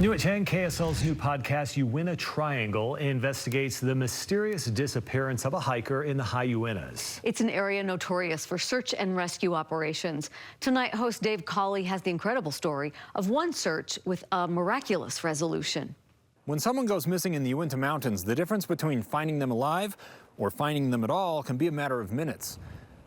New at 10, KSL's new podcast, Uinta Triangle, investigates the mysterious disappearance of a hiker in the high Uintas. It's an area notorious for search and rescue operations. Tonight, host Dave Colley has the incredible story of one search with a miraculous resolution. When someone goes missing in the Uinta Mountains, the difference between finding them alive or finding them at all can be a matter of minutes.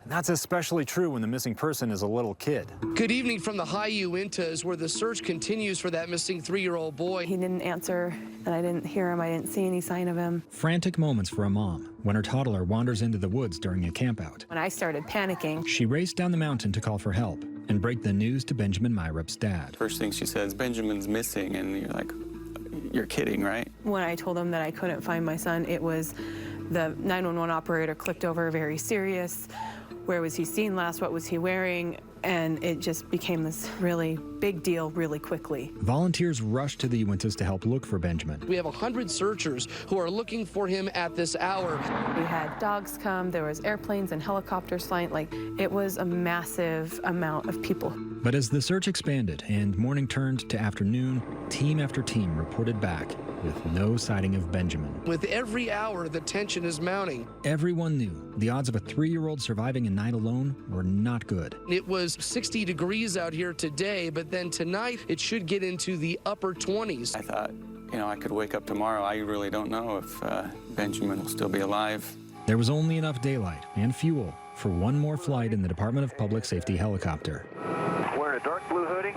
And that's especially true when the missing person is a little kid. Good evening from the high Uintas, where the search continues for that missing 3-year-old boy. He didn't answer, and I didn't hear him. I didn't see any sign of him. Frantic moments for a mom when her toddler wanders into the woods during a campout. When I started panicking, She raced down the mountain to call for help and break the news to Benjamin Myrup's dad. First thing she says, Benjamin's missing, and you're like, you're kidding, right? when I told him that I couldn't find my son, it was the 911 operator clicked over, very serious. Where was he seen last? What was he wearing? And it just became this really big deal really quickly. Volunteers rushed to the Uintas to help look for Benjamin. We have 100 searchers who are looking for him at this hour. We had dogs come, there was airplanes and helicopters flying. Like, it was a massive amount of people. But as the search expanded and morning turned to afternoon, team after team reported back with no sighting of Benjamin. With every hour, the tension is mounting. Everyone knew the odds of a 3-year-old surviving a night alone were not good. It was 60 degrees out here today, but then tonight it should get into the upper 20s. I thought, I could wake up tomorrow. I really don't know if Benjamin will still be alive. There was only enough daylight and fuel for one more flight in the Department of Public Safety helicopter. Wearing a dark blue hoodie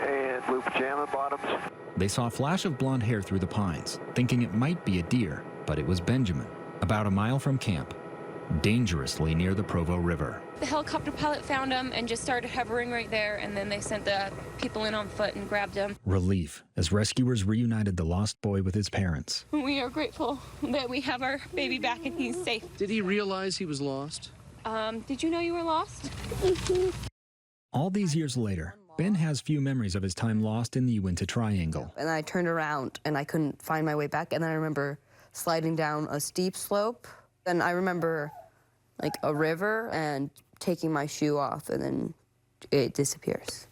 and blue pajama bottoms. They saw a flash of blonde hair through the pines, thinking it might be a deer, but it was Benjamin, about a mile from camp, dangerously near the Provo River. The helicopter pilot found him and just started hovering right there, and then they sent the people in on foot and grabbed him. Relief as rescuers reunited the lost boy with his parents. We are grateful that we have our baby back and he's safe. Did he realize he was lost? Did you know you were lost? All these years later, Ben has few memories of his time lost in the Uinta Triangle. And I turned around and I couldn't find my way back. And then I remember sliding down a steep slope. And I remember like a river and taking my shoe off, and then it disappears.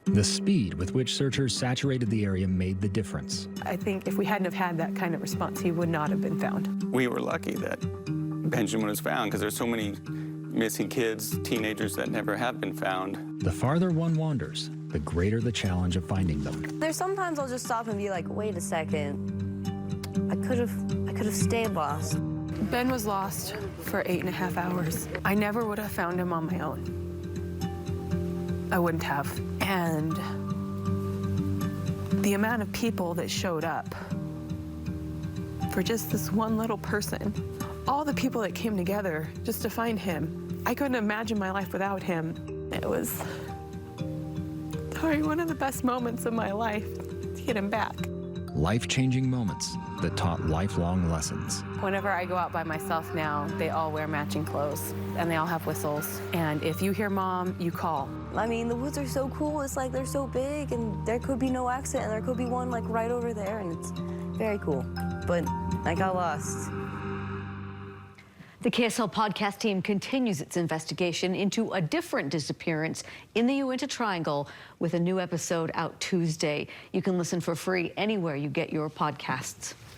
The speed with which searchers saturated the area made the difference. I think if we hadn't have had that kind of response, he would not have been found. We were lucky that Benjamin was found because there's so many missing kids, teenagers that never have been found. The farther one wanders, the greater the challenge of finding them. There's sometimes I'll just stop and be like, wait a second, I could have stayed lost. Ben was lost for 8.5 hours. I never would have found him on my own. I wouldn't have. And the amount of people that showed up for just this one little person, all the people that came together just to find him, I couldn't imagine my life without him. It was one of the best moments of my life to get him back. Life-changing moments that taught lifelong lessons. Whenever I go out by myself now, they all wear matching clothes and they all have whistles. And if you hear Mom, you call. I mean, the woods are so cool. It's like they're so big and there could be no accident and there could be one like right over there, and it's very cool. But I got lost. The KSL podcast team continues its investigation into a different disappearance in the Uinta Triangle with a new episode out Tuesday. You can listen for free anywhere you get your podcasts.